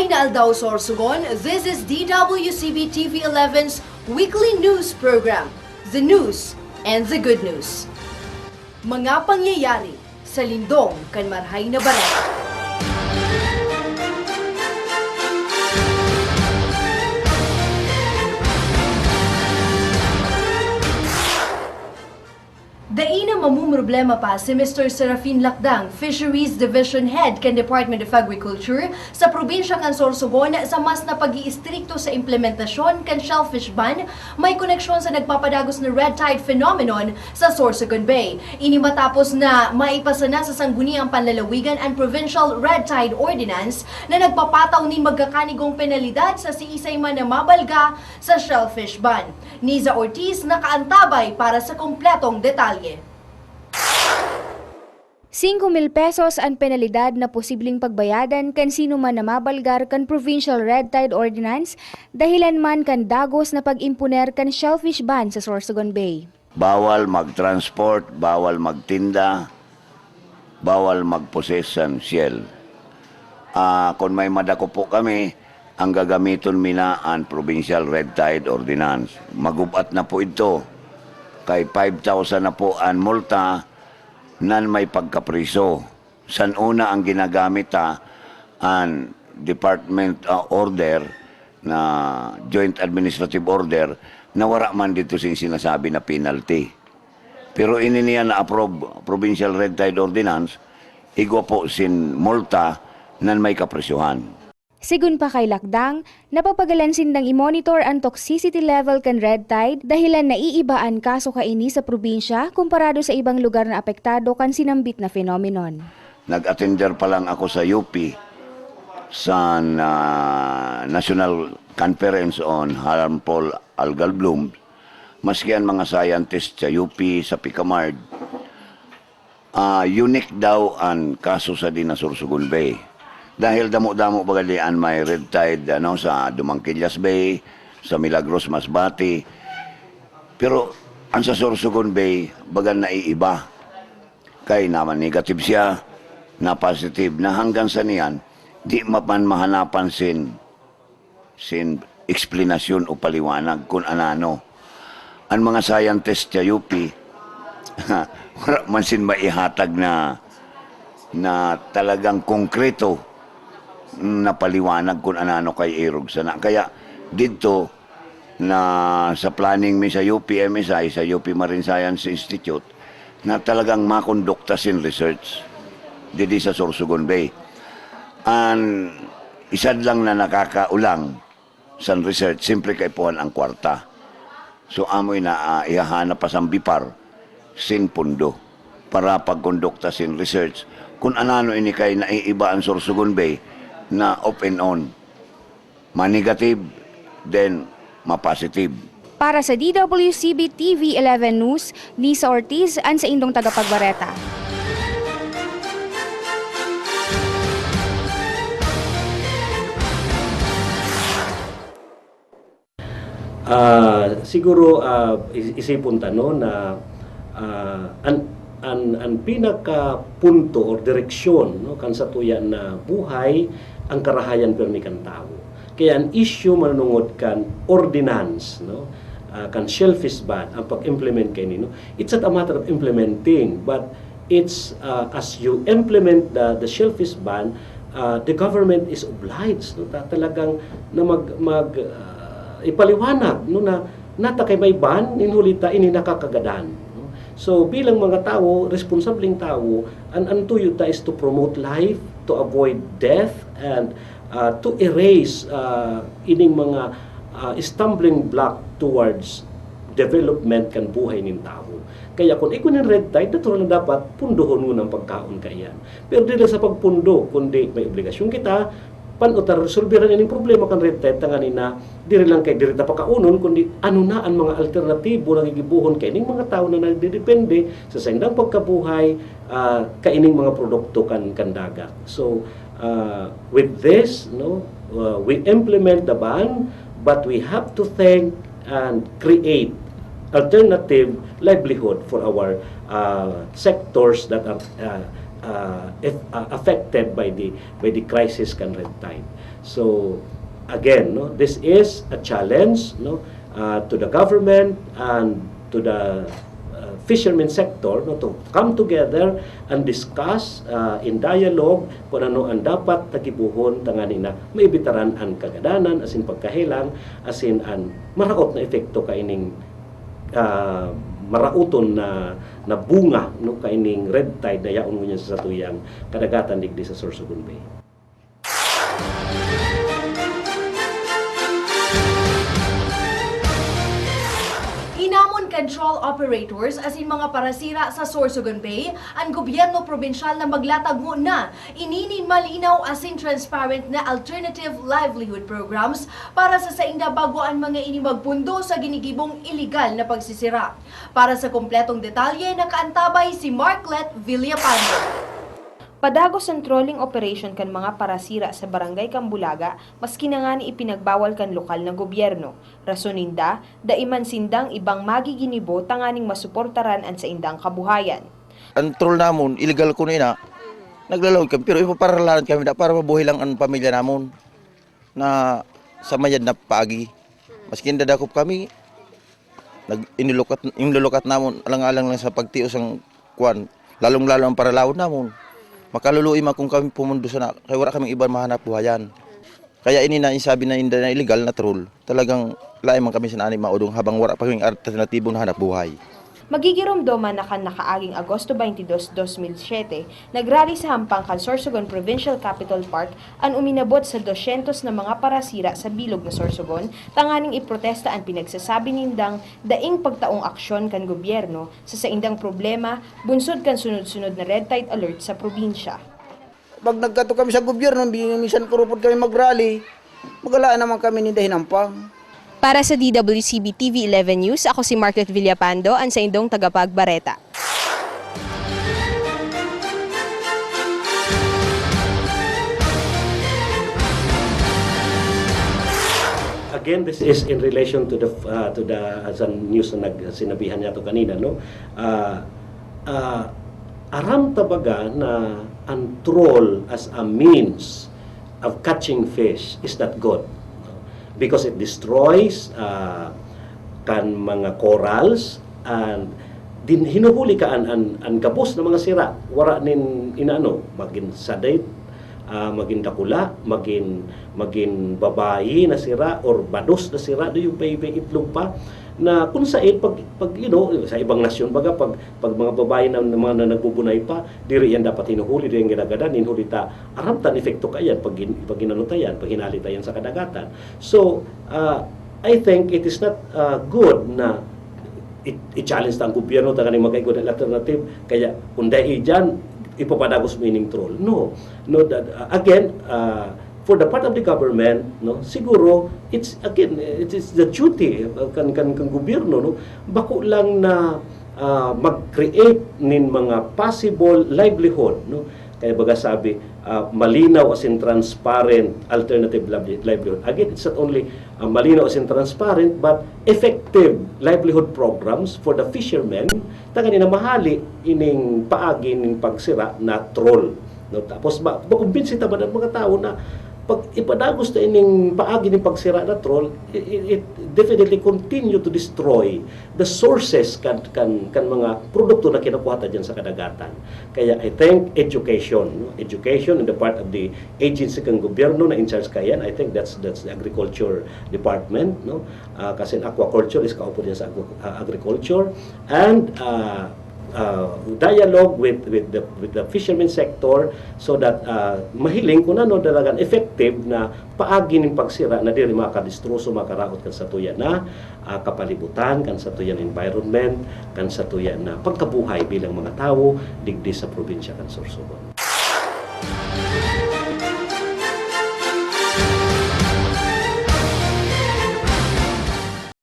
na Aldao Sorsogon. This is DWCB TV 11's weekly news program, The News and the Good News. Mga pangyayari sa lindong kan marhay na baret. Daina mamumroblema pa si Mr. Serafin Lacdang, Fisheries Division Head kan Department of Agriculture sa probinsya kan Sorsogon sa mas na pag-iistrikto sa implementasyon kan shellfish ban may koneksyon sa nagpapadagos na red tide phenomenon sa Sorsogon Bay. Ini matapos na maipasa na sa Sangguniang Panlalawigan and Provincial Red Tide Ordinance na nagpapataw ni magkakanigong penalidad sa siisay man na mabalga sa shellfish ban. Niza Ortiz nakaantabay para sa kompletong detalye. 5,000 pesos ang penalidad na posibleng pagbayadan kan sino man na mabalgar kan Provincial Red Tide Ordinance dahilan man kan dagos na pag-impuner kan shellfish ban sa Sorsogon Bay. Bawal mag-transport, bawal magtinda, bawal mag-possess ng shell. Kung may madako po kami, ang gagamiton mina ang Provincial Red Tide Ordinance. Magubat na po ito. Kay 5,000 na po ang multa nan may pagkapriso. San una ang ginagamit ang department order na joint administrative order na wala man dito sing sinasabi na penalty. Pero ini niya na-approve Provincial Red Tide Ordinance, igwa po sin multa nan may kaprisyuhan. Sigun pa kay Lacdang, napapagalan sindang i-monitor ang toxicity level kan red tide dahilan naiiba ang kaso kaini sa probinsya komparado sa ibang lugar na apektado kan sinambit na phenomenon. Nag-attender pa lang ako sa UP sa National Conference on Harmful Algal Blooms. Maski ang mga scientists sa UP, sa Picamard, unique daw ang kaso sa Sorsogon Bay. Dahil damo-damo bagalian may red tide sa Dumangkillas Bay, sa Milagros Masbate. Pero ang sa Sorsogon Bay, bagan naiiba. Kay naman negative siya, na positive, na hanggang sa niyan, di mapan mahanapan sin eksplanasyon o paliwanag kung anano. Ang mga scientists sa UP, wala man sin maihatag na talagang konkreto na paliwanag kung anano kay Erog sana. Kaya dito na sa planning mi sa UPMSI, sa UP Marine Science Institute, na talagang makondukta sin research dito sa Sorsogon Bay. Ang isad lang na nakakaulang sa research, siyempre kay Puan ang kwarta. So amoy na ihahanap pa sa bipar sin pundo para pagkondukta sin research kung anano ini kay naiiba ang Sorsogon Bay na off and on. Ma-negative, then ma-positive. Para sa DWCB TV 11 News, Lisa Ortiz ang sa indong tagapagbareta. Siguro isipon no na ang pinaka-punto or direksyon kan sa tuyan na buhay ang karahayan permi kan tao. Kaya ang issue manunungod kan ordinance kan shellfish ban ang pag-implement kay nino, it's not a matter of implementing, but it's as you implement the shellfish ban, the government is obliged talagang na ipaliwanag na nata kay may ban inhulita ini nakakagadan. So bilang mga tao, responsableng tao, ang tuyota is to promote life, to avoid death, and to erase ining mga stumbling block towards development kan buhay ng tao. Kaya kung ikon ng red tide, natural na dapat pundohon mo ng pagkaon kayan. Pero dito sa pagpundo, kundi may obligasyon kita, panutar resolveran ining problema kan red tide tanganin na diri lang kay diri ta pakaunon kundi ano na ang mga alternatibo na gigibuhon kay ning mga tawo na nagdedepende sa sindang pagkabuhay kaining mga produkto kan dagat. So with this we implement the ban, but we have to think and create alternative livelihood for our sectors that are affected by the crisis kan red tide. So again, no, this is a challenge, no, to the government and to the fishermen sector, no, to come together and discuss in dialogue kung ano ang dapat tagibuhon tanganin na maibitaran ang kagadanan asin pagkahilang asin ang maraot na epekto kaining marauton na bunga no kaining red tide na yaon ngunya sa satuyang kadagatan digdi sa Sorsogon Bay. Inamon control operators as in mga parasira sa Sorsogon Bay, ang gobyerno probinsyal na maglatag muna ininin malinaw as in transparent na alternative livelihood programs para sa sainda bago ang mga ini magpundo sa ginigibong iligal na pagsisira. Para sa kompletong detalye, nakaantabay si Marklet Villapando. Padagos ang trolling operation kan mga parasira sa barangay Kambulaga, maski na nga ni ipinagbawal kan lokal na gobyerno. Rasoninda, daiman sindang ibang magiginibo tanganing masuportaran ang sa indang kabuhayan. Ang troll namon, illegal ko na naglalawag kami, pero ipaparalaran kami na para mabuhay lang ang pamilya namon na sa mayad na paagi. Maski dadakop kami, inulukat namon, alang-alang lang sa pagtios ang kwan, lalong-lalo ang paralawon namon. Makaluluy man kung kami pumundo sa kaya wala kaming ibang mahanap buhayan. Kaya ini na isabi na inda na illegal na troll. Talagang lain man kami sa nani maudong habang wala pa kaming alternatibong hanap buhay. Magigiromdoma na kan nakaaging Agosto 22, 2007, nagrally sa hampang kan Sorsogon Provincial Capital Park ang uminabot sa 200 na mga parasira sa bilog na Sorsogon, tanganing iprotesta ang pinagsasabi nindang daing pagtaong aksyon kan gobyerno sa saindang problema, bunsod kan sunod-sunod na red tide alert sa probinsya. Pag nagkato kami sa gobyerno, minsan kurupod kami mag-rally, magalaan naman kami ninda hinampang. Para sa DWCB TV 11 News, ako si Marklet Villapando, ang sa indong tagapagbareta. Again, this is in relation to the as an news na sinabihan niya to kanina, no. Aram tabaga na ang troll as a means of catching fish is not good. Because it destroys kan mga corals and din hinuhuli ka an gabos na mga sira wara nin inano magin sadate magin dakula magin babayi na sira or bados na sira do yung baby itlog pa na kung sa pag you know, sa ibang nasyon baga pag mga babae na mga nagbubunay pa diri yan dapat hinuhuli din ginagadan hinhuli ta aram tan epekto kayan pag ginanutayan pag hinali tayan sa kadagatan. So I think it is not good na i-challenge ta ang gobyerno ta kaning magay-good alternative kaya kung dai diyan ipapadagos meaning troll. No that, again for the part of the government, no, siguro it is the duty kan gobyerno, no, bako lang na mag-create nin mga possible livelihood, no. Kaya baga sabi malinaw as in transparent alternative livelihood. Again, it's not only malinaw as in transparent but effective livelihood programs for the fishermen ta kanina mahali ining paagi ning pagsira na troll, no. Tapos makumbinsi ta ba ng mga tao na pag ipadagos na ining paagi ng pagsira na troll, it definitely continue to destroy the sources kan mga produkto na kinukuha ta dyan sa kadagatan. Kaya I think education in the part of the agency kang gobyerno na in charge kayan, I think that's the agriculture department, no. Kasi aquaculture is kaupo din sa agriculture and dialogue with the fishermen sector so that mahiling kung ano dalagan effective na paagi ng pagsira na dili makadistroso makaraot kan sa tuyan na kapalibutan kan sa tuyan environment kan sa tuyan na pagkabuhay bilang mga tao digdi sa probinsya kan Sorsogon.